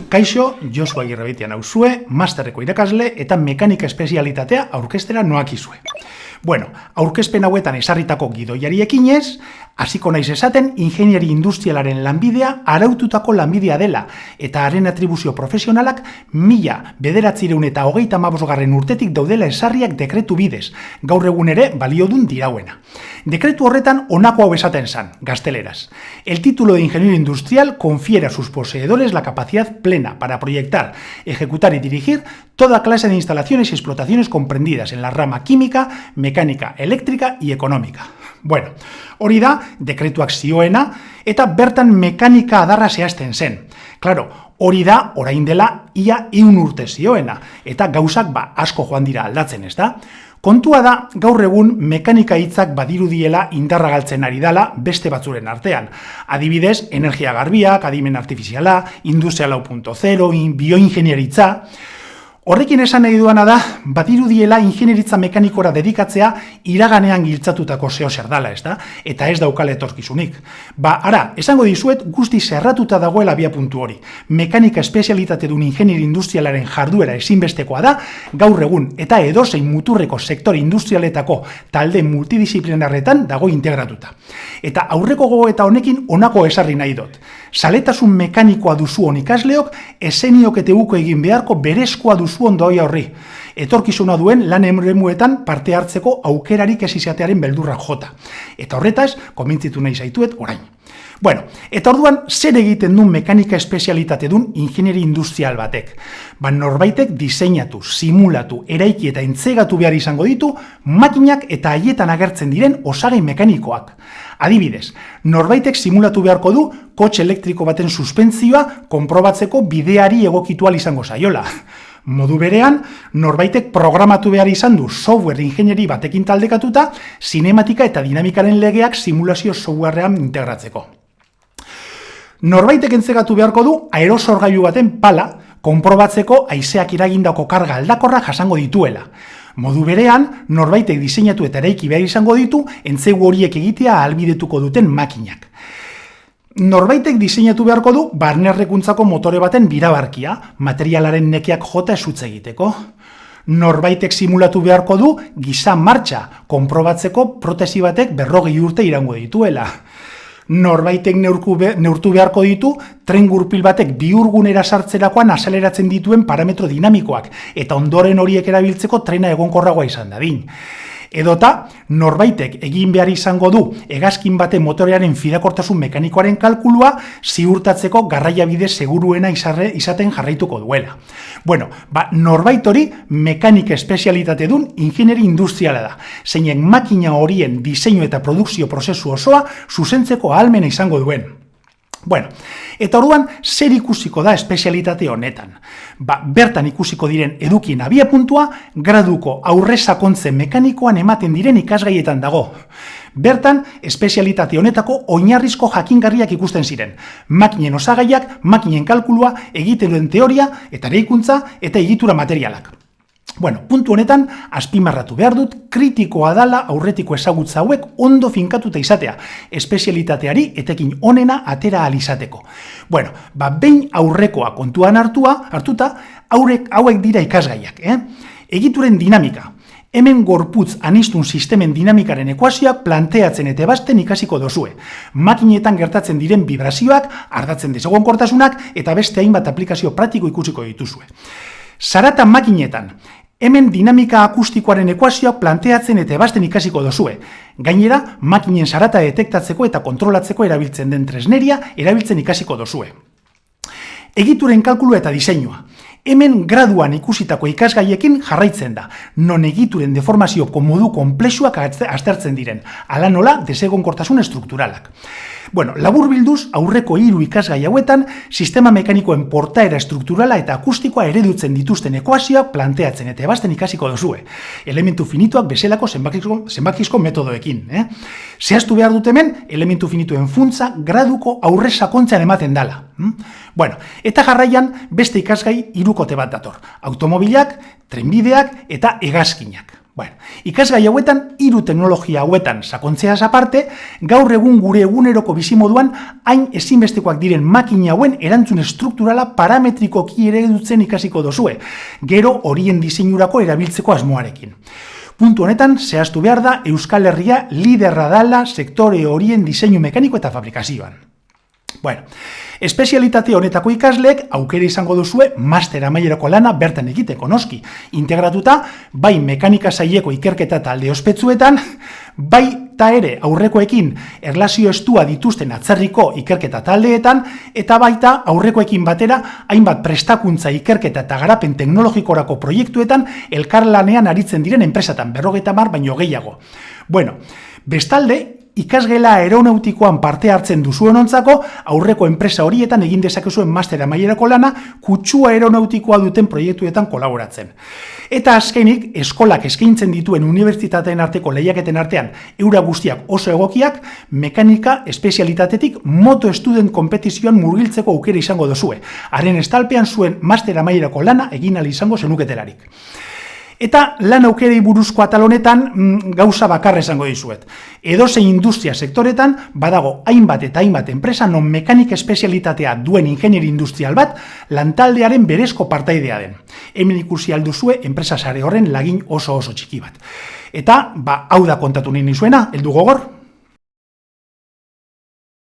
Kaixo, Josu Agirrebeitia nauzue, masterreko irakasle eta mekanika espezialitatea aurkeztera noakizue. Bueno, aurkezpen hauetan esarritako gidoiari ekinez, hasiko naiz esaten ingenieri industrialaren lanbidea araututako lanbidea dela eta haren atribuzio profesionalak 1935 urtetik daudela esarriak dekretu bidez, gaur egun ere baliodun dirauena. Dekretu horretan honako hau esaten zan, gazteleraz. El título de ingeniero industrial confiere a sus poseedores la capacidad plena para proyectar, ejecutar y dirigir toda clase de instalaciones y explotaciones comprendidas en la rama química, mecánica, eléctrica y económica. Bueno, hori da, dekretuak zioena, eta bertan mekanika adarra zehazten zen. Claro, hori da, orain dela, ia 100 urte zioena, eta gauzak asko joan dira aldatzen, ezta? Kontua da, gaur egun mekanika hitzak badirudiela indarra galtzen ari dala beste batzuren artean. Adibidez, energia garbiak, adimen artifiziala, industria 4.0, bioingenieritza. Horrekin esan nahi duana da, badirudiela ingenieritza mekanikora dedikatzea iraganean giltzatutako zeo zer dala, ezta? Eta ez daukale etorkizunik. Ara, esango dizuet guzti zerratuta dagoela abiapuntu hori. Mekanika espezialitate dun ingenieri industrialaren jarduera ezinbestekoa da, gaur egun eta edozein muturreko sektore industrialetako talde multidisciplinarretan dago integratuta. Eta aurreko gogoeta honekin honako esarri nahi dut. Saletasun mekanikoa duzu hon ikasleok, esenioketeguko egin beharko berezkoa duzu ondoi horri. Etorkizuna duen lan eremuetan parte hartzeko aukerarik ez izatearen beldurrak jota. Eta horretaz, konbentzitu nahi zaituet orain. Bueno, eta orduan, zer egiten duen mekanika espezialitate dun ingenieri industrial batek? Norbaitek diseinatu, simulatu, eraiki eta entzegatu behar izango ditu makinak eta haietan agertzen diren osagai mekanikoak. Adibidez, norbaitek simulatu beharko du kotxe elektriko baten suspentzioa konprobatzeko bideari egokitu ahal izango zaiola. Modu berean, norbaitek programatu behar izan du software ingenieri batekin taldekatuta, sinematika eta dinamikaren legeak simulazio softwarean integratzeko. Norbaitek entzegatu beharko du aerosorgailu baten pala konprobatzeko haizeak iragindako karga aldakorra jasango dituela. Modu berean, norbaitek diseinatu eta eraiki behar izango ditu entzegu horiek egitea ahalbidetuko duten makinak. Norbaitek diseinatu beharko du barnerrekuntzako motore baten birabarkia, materialaren nekeak jota esutze egiteko. Norbaitek simulatu beharko du giza martxa, konprobatzeko protesi batek 40 urte iraungo dituela. Norbaitek neurtu beharko ditu tren gurpil batek bihurgunera sartzerakoan azeleratzen dituen parametro dinamikoak, eta ondoren horiek erabiltzeko trena egonkorragoa izan dadin. Edota, norbaitek egin behar izango du hegazkin baten motorearen fidakortasun mekanikoaren kalkulua ziurtatzeko garraiabide seguruena izaten jarraituko duela. Bueno, norbait hori mekanika espezialitate dun ingenieri industriala da, zeinen makina horien diseinu eta produkzio prozesu osoa zuzentzeko ahalmena izango duen. Bueno, eta orduan zer ikusiko da espezialitate honetan? Bertan ikusiko diren edukien abiapuntua graduko aurre sakontze mekanikoan ematen diren ikasgaietan dago. Bertan, espezialitate honetako oinarrizko jakingarriak ikusten ziren. Makinen osagaiak, makinen kalkulua, egiten teoria eta eraikuntza eta egitura materialak. Bueno, puntu honetan, azpimarratu behar dut, kritikoa dala aurretiko ezagutza hauek ondo finkatuta izatea, espezialitateari etekin onena atera ahal izateko. Bueno, behin aurrekoa kontuan hartuta, hauek dira ikasgaiak. Egituren dinamika. Hemen gorputz anistun sistemen dinamikaren ekuazioak planteatzen eta ebasten ikasiko dozue. Makinetan gertatzen diren vibrazioak, ardatzen desegonkortasunak eta beste hainbat aplikazio praktiko ikusiko dituzue. Zarata makinetan, hemen dinamika akustikoaren ekuazioak planteatzen eta ebasten ikasiko dozue. Gainera, makinen zarata detektatzeko eta kontrolatzeko erabiltzen den tresneria erabiltzen ikasiko dozue. Egituren kalkulu eta diseinua. Hemen graduan ikusitako ikasgaiekin jarraitzen da, non egituren deformazioko modu konplexuak aztertzen diren, hala nola desegonkortasun estrukturalak. Bueno, labur bilduz, aurreko 3 ikasgai hauetan, sistema mekanikoen portaera estrukturala eta akustikoa eredutzen dituzten ekuazioak planteatzen eta ebasten ikasiko dozue. Elementu finituak bezalako zenbakizko metodoekin. Zehaztu behar dut hemen, elementu finituen funtza graduko aurre sakontzean ematen dala. Bueno, eta jarraian beste ikasgai 3 bat dator. Automobilak, trenbideak eta hegazkinak. Bueno, ikasgai hauetan, 3 teknologia hauetan sakontzeaz aparte, gaur egun gure eguneroko bizimoduan hain ezinbestekoak diren makina hauen erantzun estrukturala parametrikoki eredutzen ikasiko dozue, gero horien diseinurako erabiltzeko asmoarekin. Puntu honetan, zehaztu behar da Euskal Herria liderra dala sektore horien diseinu mekaniko eta fabrikazioan. Bueno, espezialitate honetako ikasleek aukera izango duzue master amaierako lana bertan egiteko noski, integratuta bai mekanika saileko ikerketa talde ospetsuetan, baita ere aurrekoekin erlazio estua dituzten atzerriko ikerketa taldeetan, eta baita aurrekoekin batera hainbat prestakuntza ikerketa eta garapen teknologikorako proiektuetan elkarlanean aritzen diren enpresatan 50 baino gehiago. Bueno, bestalde, ikasgela aeronautikoan parte hartzen duzuenontzako aurreko enpresa horietan egin dezakezuen master amaierako lana kutsua aeronautikoa duten proiektuetan kolaboratzen. Eta azkenik, eskolak eskaintzen dituen unibertsitateen arteko lehiaketen artean eura guztiak oso egokiak, mekanika espezialitatetik moto student kompetizioan murgiltzeko aukera izango duzue. Haren estalpean zuen master amaierako lana egin ahal izango zenuketelarik. Eta lan aukerei buruzko atal honetan gauza bakarra esango dizuet. Edozein industria sektoretan badago hainbat eta hainbat enpresa non mekanik espezialitatea duen ingenieri industrial bat lantaldearen berezko partaidea den. Hemen ikusi alduzue enpresa sare horren lagin oso txiki bat. Eta hau da kontatu nahi nizuena, heldu gogor.